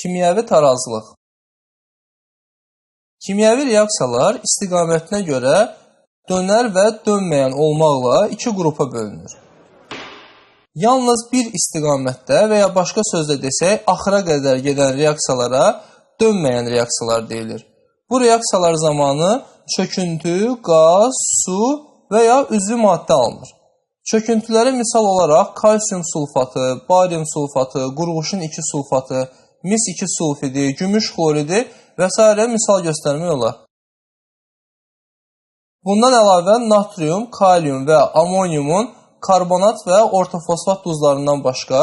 Kimyəvi tarazlıq. Kimyəvi reaksiyalar istiqamətinə görə dönər və dönməyən olmaqla iki qrupa bölünür. Yalnız bir istiqamətdə və ya başqa sözlə desək, axıra qədər gedən reaksiyalara dönməyən reaksiyalar deyilir. Bu reaksiyalar zamanı çöküntü, qaz, su və ya üzvü maddə alınır. Çöküntülərə misal olaraq kalsium sulfatı, barium sulfatı, qurğuşun 2 sulfatı, mis 2 sulfidi, gümüş xloridi və s. misal göstərmək olar. Bundan əlavə natrium, kalium və amoniumun karbonat və ortofosfat duzlarından başqa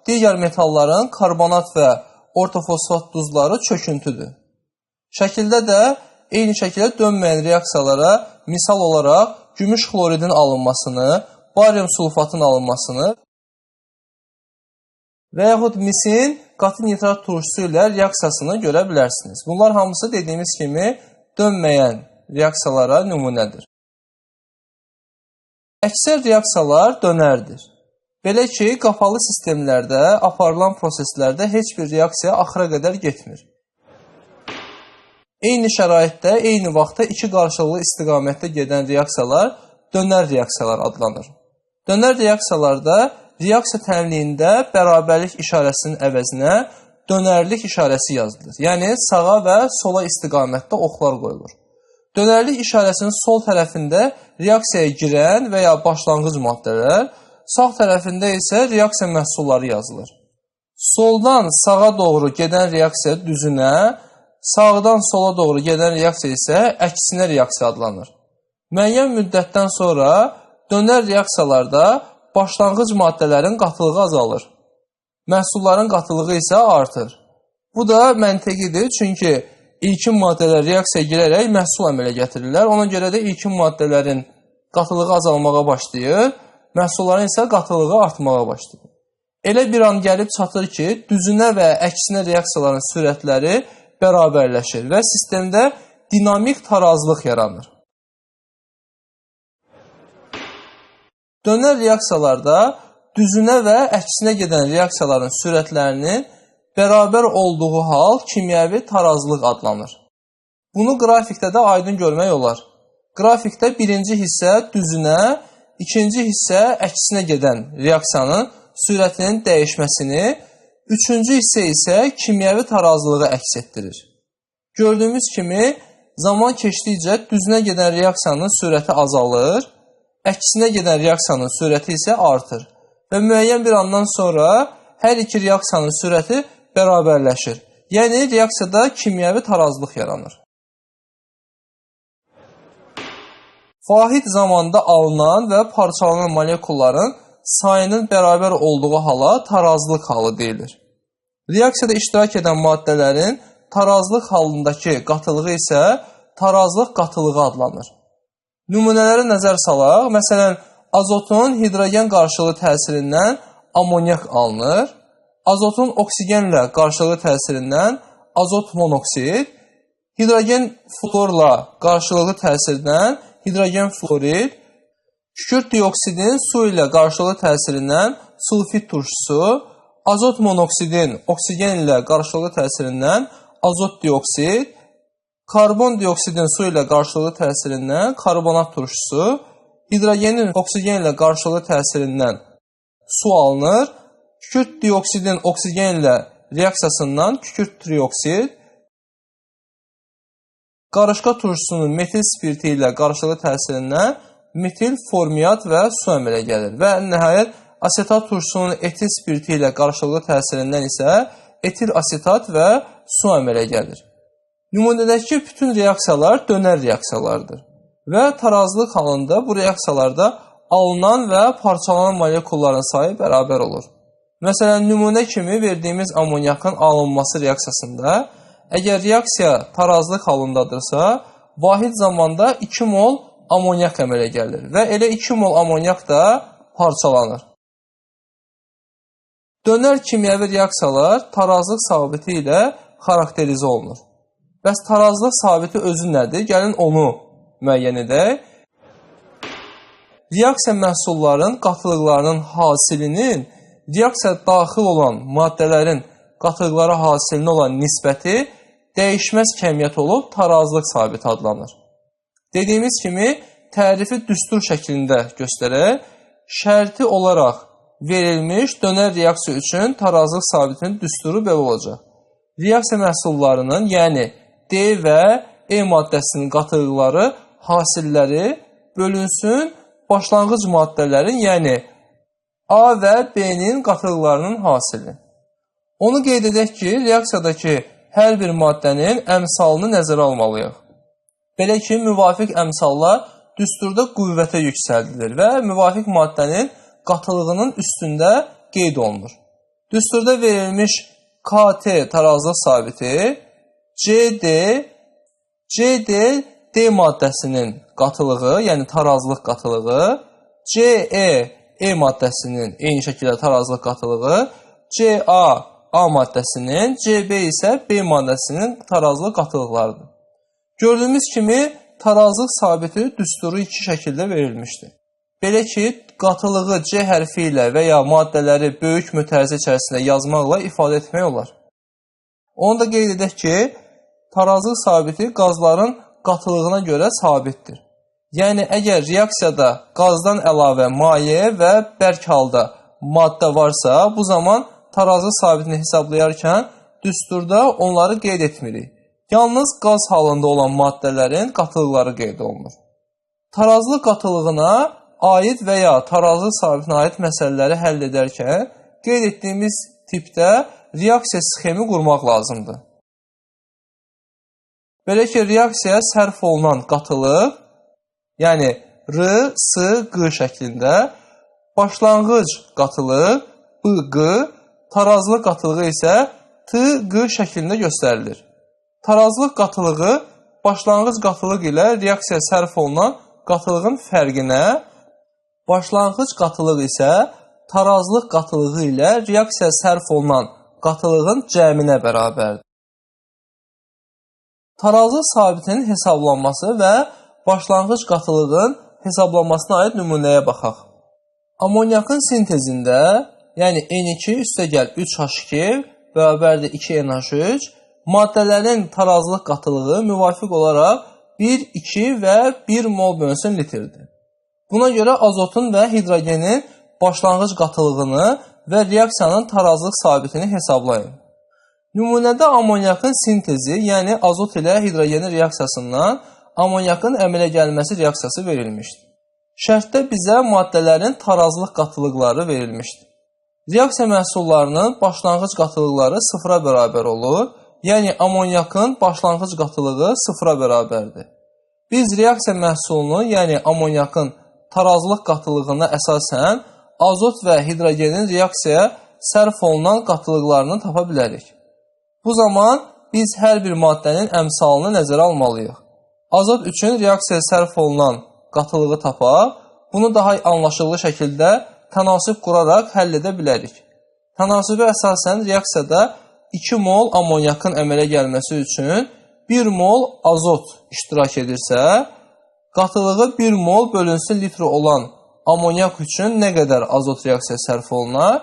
digər metalların karbonat və ortofosfat duzları çöküntüdür. Şəkildə də eyni şəkildə dönməyən reaksiyalara misal olaraq gümüş xloridin alınmasını, barium sulfatın alınmasını və yaxud misin qatı nitrat turşusu ilə reaksiyasını görə bilərsiniz. Bunlar hamısı dediyimiz kimi dönməyən reaksiyalara nümunədir. Əksər reaksiyalar dönərdir. Belə ki, qapalı sistemlərdə, aparılan proseslərdə heç bir reaksiya axıra qədər getmir. Eyni şəraitdə, eyni vaxtda iki qarşılıqlı istiqamətdə gedən reaksiyalar dönər reaksiyalar adlanır. Dönər reaksiyalarda reaksiya təmliyində bərabərlik işarəsinin əvəzinə dönərlik işarəsi yazılır. Yəni, sağa və sola istiqamətdə oxlar qoyulur. Dönərlik işarəsinin sol tərəfində reaksiyaya girən və ya başlanğıc maddələr, sağ tərəfində isə reaksiya məhsulları yazılır. Soldan sağa doğru gedən reaksiya düzünə, sağdan sola doğru gedən reaksiya isə əksinə reaksiya adlanır. Müəyyən müddətdən sonra dönər reaksiyalarda başlanğıc maddələrin qatılığı azalır. Məhsulların qatılığı isə artır. Bu da məntiqidir, çünki ilkin maddələr reaksiyaya girərək məhsul əmələ gətirirlər. Ona görə də ilkin maddələrin qatılığı azalmağa başlayır, məhsulların isə qatılığı artmağa başlayır. Elə bir an gəlib çatır ki, düzünə və əksinə reaksiyaların sürətləri bərabərləşir və sistemdə dinamik tarazlıq yaranır. Dönər reaksiyalarda düzünə və əksinə gedən reaksiyaların sürətlərinin bərabər olduğu hal kimyəvi tarazlıq adlanır. Bunu qrafikdə də aydın görmək olar. Qrafikdə birinci hissə düzünə, ikinci hissə əksinə gedən reaksiyanın sürətinin dəyişməsini, üçüncü hissə isə kimyəvi tarazlığı əks etdirir. Gördüyümüz kimi, zaman keçdikcə düzünə gedən reaksiyanın sürəti azalır, əksinə gedən reaksiyanın sürəti isə artır və müəyyən bir andan sonra hər iki reaksiyanın sürəti bərabərləşir. Yəni, reaksiyada kimyəvi tarazlıq yaranır. Vahid zamanda alınan və parçalanan molekulların sayının bərabər olduğu hala tarazlıq halı deyilir. Reaksiyada iştirak edən maddələrin tarazlıq halındakı qatılığı isə tarazlıq qatılığı adlanır. Nümunələrə nəzər salaq. Məsələn, azotun hidrogen qarşılığı təsirindən amonyak alınır. Azotun oksigenlə qarşılığı təsirindən azot monoksid, hidrogen fluorla qarşılığı təsirindən hidrogen fluorid, kükürt dioksidin su ilə qarşılığı təsirindən sulfit turşusu, azot monoksidin oksigen ilə qarşılığı təsirindən azot dioksid, karbon dioksidin su ilə qarşılığı təsirindən karbonat turşusu, hidrogenin oksigen ilə qarşılığı təsirindən su alınır, kükürt dioksidin oksigen ilə reaksiyasından kükürt trioksid, qarışqa turşusunun metil spirti ilə qarşılığı təsirindən metil formiat və su əmələ gəlir və nəhayət asetat turşusunun etil spirti ilə qarşılığı təsirindən isə etil asetat və su əmələ gəlir. Nümunədəki bütün reaksiyalar dönər reaksiyalardır və tarazlıq halında bu reaksiyalarda alınan və parçalanan molekulların sayı bərabər olur. Məsələn, nümunə kimi verdiyimiz amonyakın alınması reaksiyasında əgər reaksiya tarazlıq halındadırsa, vahid zamanda 2 mol amonyak əmələ gəlir və elə 2 mol amonyak da parçalanır. Dönər kimyəvi reaksiyalar tarazlıq sabiti ilə xarakterizə olunur. Bəs tarazlıq sabiti özü nədir? Gəlin onu müəyyən edək. Reaksiya məhsullarının qatılıqlarının hasilinin reaksiya daxil olan maddələrin qatılıqları hasilinə olan nisbəti dəyişməz kəmiyyət olub tarazlıq sabiti adlanır. Dediyimiz kimi, tərifi düstur şəklində göstərək, şərti olaraq verilmiş dönər reaksiya üçün tarazlıq sabitinin düsturu belə olacaq. Reaksiya məhsullarının, yəni D və E maddəsinin qatılıqları, hasilləri bölünsün başlanğıc maddələrin, yəni A və B-nin qatılıqlarının hasili. Onu qeyd edək ki, reaksiyadakı hər bir maddənin əmsalını nəzərə almalıyıq. Belə ki, müvafiq əmsallar düsturda qüvvətə yüksəldilir və müvafiq maddənin qatılığının üstündə qeyd olunur. Düsturda verilmiş KT tarazlıq sabiti CD D maddəsinin qatılığı, yəni tarazlıq qatılığı, CE E maddəsinin eyni şəkildə tarazlıq qatılığı, CA A maddəsinin, CB isə B maddəsinin tarazlıq qatılıqlarıdır. Gördüyümüz kimi, tarazlıq sabiti düsturu iki şəkildə verilmişdir. Belə ki, qatılığı C hərfi ilə və ya maddələri böyük mütərizə içərisində yazmaqla ifadə etmək olar. Onu da qeyd edək ki, tarazlıq sabiti qazların qatılığına görə sabitdir. Yəni, əgər reaksiyada qazdan əlavə maye və bərk halda maddə varsa, bu zaman tarazlıq sabitini hesablayarkən düsturda onları qeyd etmirik. Yalnız qaz halında olan maddələrin qatılıqları qeyd olunur. Tarazlıq qatılığına aid və ya tarazlıq sabitinə aid məsələləri həll edərkən qeyd etdiyimiz tipdə reaksiya sxemi qurmaq lazımdır. Belə ki, reaksiyaya sərf olunan qatılıq, yəni R, S, Q şəklində, başlanğıc qatılıq BQ, tarazlıq qatılığı isə TQ şəklində göstərilir. Tarazlıq qatılığı başlanğıc qatılıq ilə reaksiyaya sərf olunan qatılığın fərqinə, başlanğıc qatılıq isə tarazlıq qatılığı ilə reaksiyaya sərf olunan qatılığın cəminə bərabərdir. Tarazlıq sabitinin hesablanması və başlanğıc qatılığın hesablanmasına aid nümunəyə baxaq. Amonyakın sintezində, yəni N2 üstəgəl 3H2 bərabərdir 2NH3, maddələrin tarazlıq qatılığı müvafiq olaraq 1, 2 və 1 mol bölünsün litrdir. Buna görə azotun və hidrogenin başlanğıc qatılığını və reaksiyanın tarazlıq sabitini hesablayın. Nümunədə amonyakın sintezi, yəni azot ilə hidrogenin reaksiyasından amonyakın əmələ gəlməsi reaksiyası verilmişdir. Şərtdə bizə maddələrin tarazlıq qatılıqları verilmişdir. Reaksiya məhsullarının başlanğıc qatılıqları sıfıra bərabər olur, yəni amonyakın başlanğıc qatılığı sıfıra bərabərdir. Biz reaksiya məhsulunu, yəni amonyakın tarazlıq qatılığına əsasən azot və hidrogenin reaksiyaya sərf olunan qatılıqlarını tapa bilərik. Bu zaman biz hər bir maddənin əmsalını nəzərə almalıyıq. Azot üçün reaksiyaya sərf olunan qatılığı tapaq, bunu daha anlaşılır şəkildə tənasüb quraraq həll edə bilərik. Tənasübə əsasən reaksiyada 2 mol amonyakın əmələ gəlməsi üçün 1 mol azot iştirak edirsə, qatılığı 1 mol bölünsün litr olan amonyak üçün nə qədər azot reaksiya sərf olunar?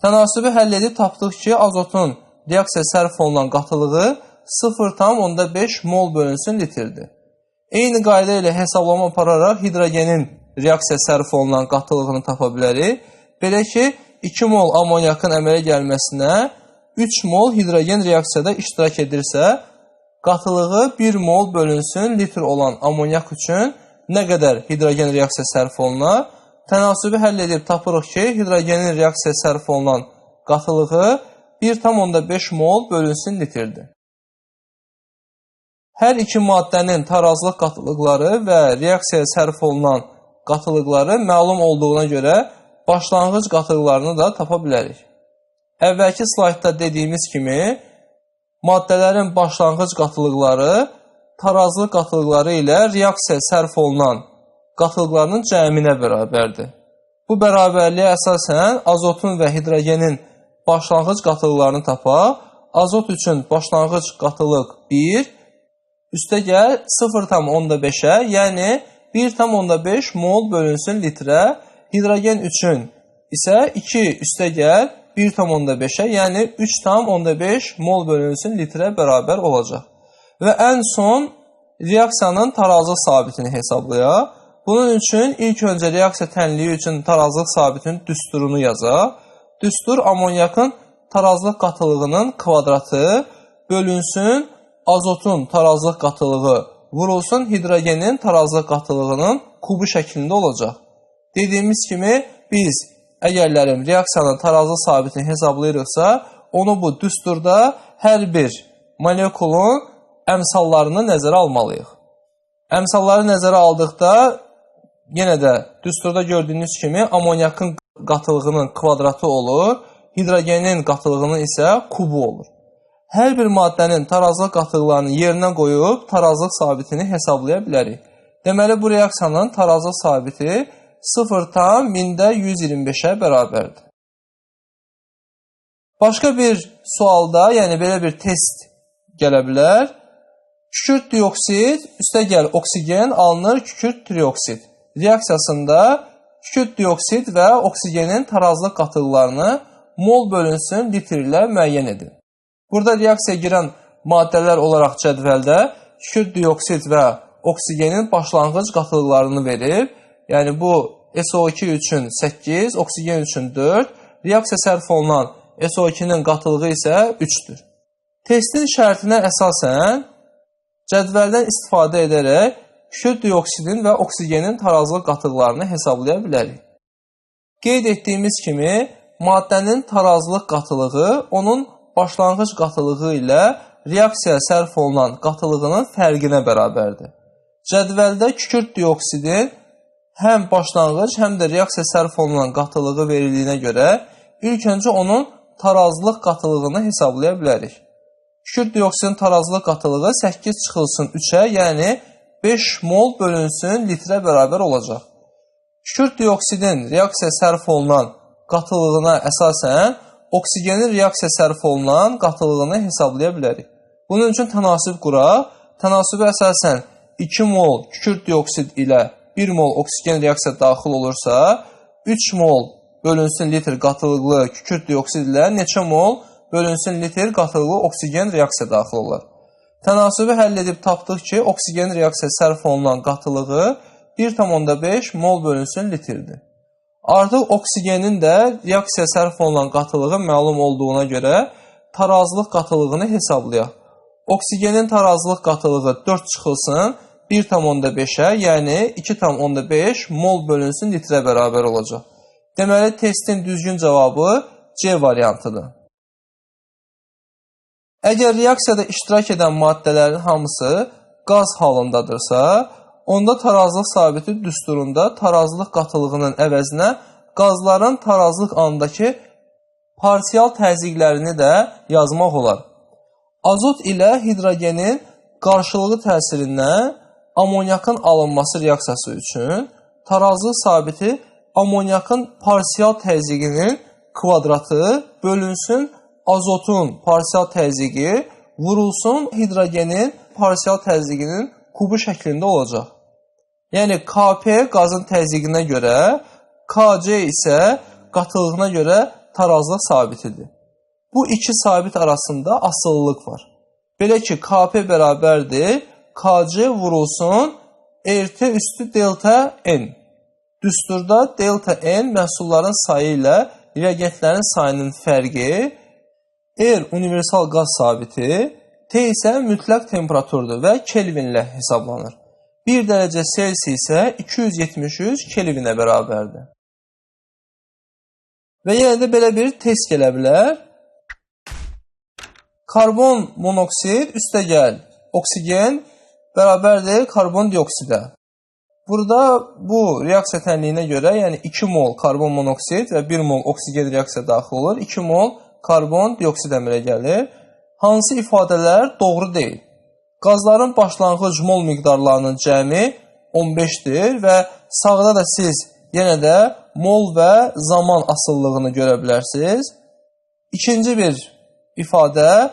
Tənasübü həll edib tapdıq ki, azotun reaksiya sərf olunan qatılığı 0,5 mol bölünsün litrdir. Eyni qayda ilə hesablama apararaq hidrogenin reaksiya sərf olunan qatılığını tapa bilərik. Belə ki, 2 mol amonyakın əmələ gəlməsinə 3 mol hidrogen reaksiyada iştirak edirsə, qatılığı 1 mol bölünsün litr olan amonyak üçün nə qədər hidrogen reaksiya sərf olunar? Tənasübü həll edib tapırıq ki, hidrogenin reaksiya sərf olunan qatılığı 1,5 mol bölünsün litrdir. Hər iki maddənin tarazlıq qatılıqları və reaksiyaya sərf olunan qatılıqları məlum olduğuna görə başlanğıc qatılıqlarını da tapa bilərik. Əvvəlki slaydda dediyimiz kimi, maddələrin başlanğıc qatılıqları tarazlıq qatılıqları ilə reaksiyaya sərf olunan qatılıqlarının cəminə bərabərdir. Bu bərabərliyə əsasən azotun və hidrogenin başlanğıc qatılıqlarını tapaq. Azot üçün başlanğıc qatılıq 1, üstəgəl 0,5-ə, yəni 1,5 mol bölünsün litrə, hidrogen üçün isə 2 üstəgəl 1,5-ə, yəni 3,5 mol bölünsün litrə bərabər olacaq. Və ən son reaksiyanın tarazlıq sabitini hesablayaq. Bunun üçün ilk öncə reaksiya tənliyi üçün tarazlıq sabitinin düsturunu yazaq. Düstur amonyakın tarazlıq qatılığının kvadratı bölünsün azotun tarazlıq qatılığı vurulsun hidrogenin tarazlıq qatılığının kubu şəklində olacaq. Dediyimiz kimi biz əgərlərim reaksiyanın tarazlıq sabitini hesablayırıqsa, onu bu düsturda hər bir molekulun əmsallarını nəzərə almalıyıq. Əmsalları nəzərə aldıqda, yenə də düsturda gördüyünüz kimi amonyakın qatılığının kvadratı olur, hidrogenin qatılığının isə kubu olur. Hər bir maddənin tarazlıq qatılıqlarını yerinə qoyub tarazlıq sabitini hesablaya bilərik. Deməli, bu reaksiyanın tarazlıq sabiti 0,125-ə bərabərdir. Başqa bir sualda, yəni belə bir test gələ bilər. Kükürt dioksid, üstəgəl oksigen alınır kükürt trioksid. Reaksiyasında kükürt dioksid və oksigenin tarazlıq qatılıqlarını mol bölünsün litr ilə müəyyən edin. Burada reaksiyaya girən maddələr olaraq cədvəldə kükürt dioksid və oksigenin başlanğıc qatılıqlarını verir. Yəni bu SO2 üçün 8, oksigen üçün 4, reaksiya sərf olunan SO2-nin qatılığı isə 3-dür. Testin şərtinə əsasən cədvəldən istifadə edərək kükürt dioksidin və oksigenin tarazlıq qatılıqlarını hesablaya bilərik. Qeyd etdiyimiz kimi, maddənin tarazlıq qatılığı onun başlanğıc qatılığı ilə reaksiyaya sərf olunan qatılığının fərqinə bərabərdir. Cədvəldə kükürt dioksidin həm başlanğıc, həm də reaksiya sərf olunan qatılığı verildiyinə görə ilk öncə onun tarazlıq qatılığını hesablaya bilərik. Kükürt dioksidin tarazlıq qatılığı 8 çıxılsın 3-ə, yəni 5 mol bölünsün litrə bərabər olacaq. Kükürt dioksidin reaksiya sərf olunan qatılığına əsasən oksigenin reaksiya sərf olunan qatılığını hesablaya bilərik. Bunun üçün tənasüb quraq. Tənasübə əsasən 2 mol kükürt dioksid ilə 1 mol oksigen reaksiya daxil olursa, 3 mol bölünsün litr qatılıqlı kükürt dioksid ilə neçə mol bölünsün litr qatılıqlı oksigen reaksiya daxil olar. Tənasübü həll edib tapdıq ki, oksigen reaksiya sərf olunan qatılığı 1,5 mol bölünsün litrdir. Artıq oksigenin də reaksiya sərf olunan qatılığı məlum olduğuna görə tarazlıq qatılığını hesablayaq. Oksigenin tarazlıq qatılığı 4 çıxılsın 1,5-ə, yəni 2,5 mol bölünsün litrə bərabər olacaq. Deməli, testin düzgün cavabı C variantıdır. Əgər reaksiyada iştirak edən maddələrin hamısı qaz halındadırsa, onda tarazlıq sabiti düsturunda tarazlıq qatılığının əvəzinə qazların tarazlıq anındakı parsial təzyiqlərini də yazmaq olar. Azot ilə hidrogenin qarşılığı təsirindən amonyakın alınması reaksiyası üçün tarazlıq sabiti amonyakın parsial təzyiqinin kvadratı bölünsün azotun parsial təzyiqi vurulsun hidrogenin parsial təzyiqinin kubu şəklində olacaq. Yəni, Kp qazın təzyiqinə görə, Kc isə qatılığına görə tarazlıq sabitidir. Bu iki sabit arasında asıllılıq var. Belə ki, Kp bərabərdir, Kc vurulsun RT üstü delta N. Düsturda delta N məhsulların sayı ilə reagentlərin sayının fərqi, R universal qaz sabiti, T isə mütləq temperaturdur və Kelvinlə hesablanır. 1 dərəcə Celsi isə 273 Kelvinə bərabərdir. Və yenə də belə bir test gələ bilər. Karbon monoksid üstəgəl oksigen bərabərdir karbon dioksidə. Burada bu reaksiya tənliyinə görə, yəni 2 mol karbon monoksid və 1 mol oksigen reaksiya daxil olur. 2 mol karbon dioksid əmələ gəlir. Hansı ifadələr doğru deyil? Qazların başlanğıc mol miqdarlarının cəmi 15-dir və sağda da siz yenə də mol və zaman asıllığını görə bilərsiniz. İkinci bir ifadə,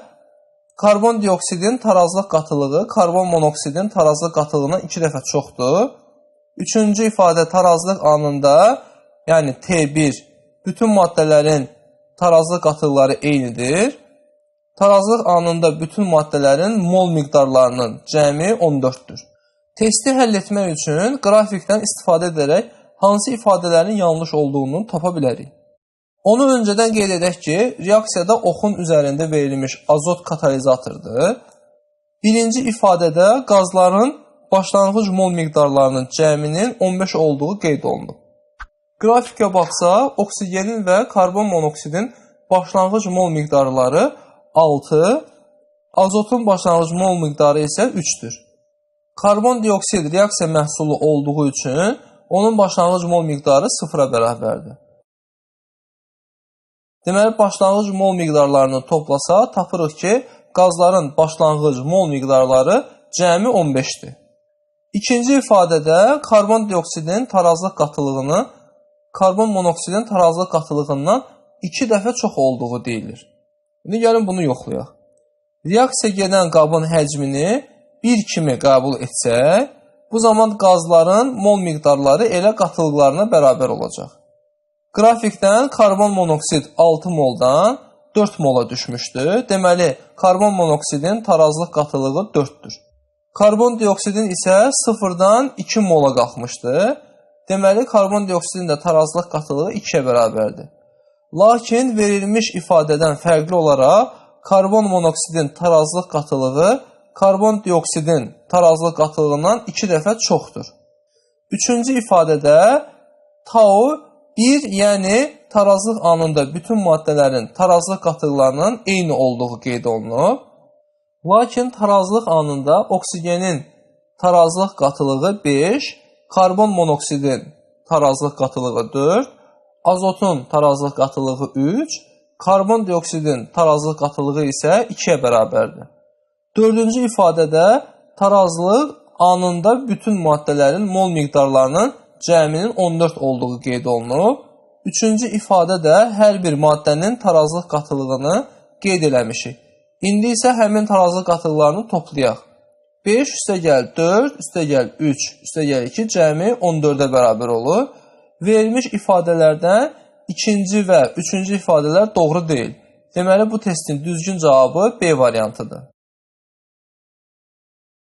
karbon dioksidin tarazlıq qatılığı karbon monoksidin tarazlıq qatılığından 2 dəfə çoxdur. Üçüncü ifadə tarazlıq anında, yəni T1, bütün maddələrin tarazlıq qatılıqları eynidir. Tarazlıq anında bütün maddələrin mol miqdarlarının cəmi 14-dür. Testi həll etmək üçün qrafikdən istifadə edərək hansı ifadələrin yanlış olduğunu tapa bilərik. Onu öncədən qeyd edək ki, reaksiyada oxun üzərində verilmiş azot katalizatordur. Birinci ifadədə qazların başlanğıc mol miqdarlarının cəminin 15 olduğu qeyd olunub. Qrafikə baxsaq, oksigenin və karbon monoksidin başlanğıc mol miqdarları 6, azotun başlanğıc mol miqdarı isə 3-dür. Karbon dioksid reaksiya məhsulu olduğu üçün onun başlanğıc mol miqdarı 0-a bərabərdir. Deməli, başlanğıc mol miqdarlarını toplasa, tapırıq ki, qazların başlanğıc mol miqdarları cəmi 15-dir. İkinci ifadədə karbon dioksidin tarazlıq qatılığını karbon monoksidin tarazlıq qatılığından 2 dəfə çox olduğu deyilir. İndi gəlin bunu yoxlayaq. Reaksiya gedən qabın həcmini 1 kimi qəbul etsək, bu zaman qazların mol miqdarları elə qatılıqlarına bərabər olacaq. Qrafikdən karbon monoksid 6 moldan 4 mola düşmüşdür. Deməli, karbon monoksidin tarazlıq qatılığı 4-dür. Karbon dioksidin isə 0-dan 2 mola qalxmışdır. Deməli, karbon dioksidin də tarazlıq qatılığı 2-yə bərabərdir. Lakin verilmiş ifadədən fərqli olaraq karbon monoksidin tarazlıq qatılığı karbon dioksidin tarazlıq qatılığından 2 dəfə çoxdur. Üçüncü ifadədə tau 1, yəni tarazlıq anında bütün maddələrin tarazlıq qatılıqlarının eyni olduğu qeyd olunub. Lakin tarazlıq anında oksigenin tarazlıq qatılığı 5, karbon monoksidin tarazlıq qatılığı 4, azotun tarazlıq qatılığı 3, karbon dioksidin tarazlıq qatılığı isə 2-yə bərabərdir. Dördüncü ifadədə tarazlıq anında bütün maddələrin mol miqdarlarının cəminin 14 olduğu qeyd olunub. Üçüncü ifadə də hər bir maddənin tarazlıq qatılığını qeyd eləmişik. İndi isə həmin tarazlıq qatılıqlarını toplayaq. 5 üstəgəl 4, üstəgəl 3, üstəgəl 2 cəmi 14-ə bərabər olur. Verilmiş ifadələrdən ikinci və üçüncü ifadələr doğru deyil. Deməli, bu testin düzgün cavabı B variantıdır.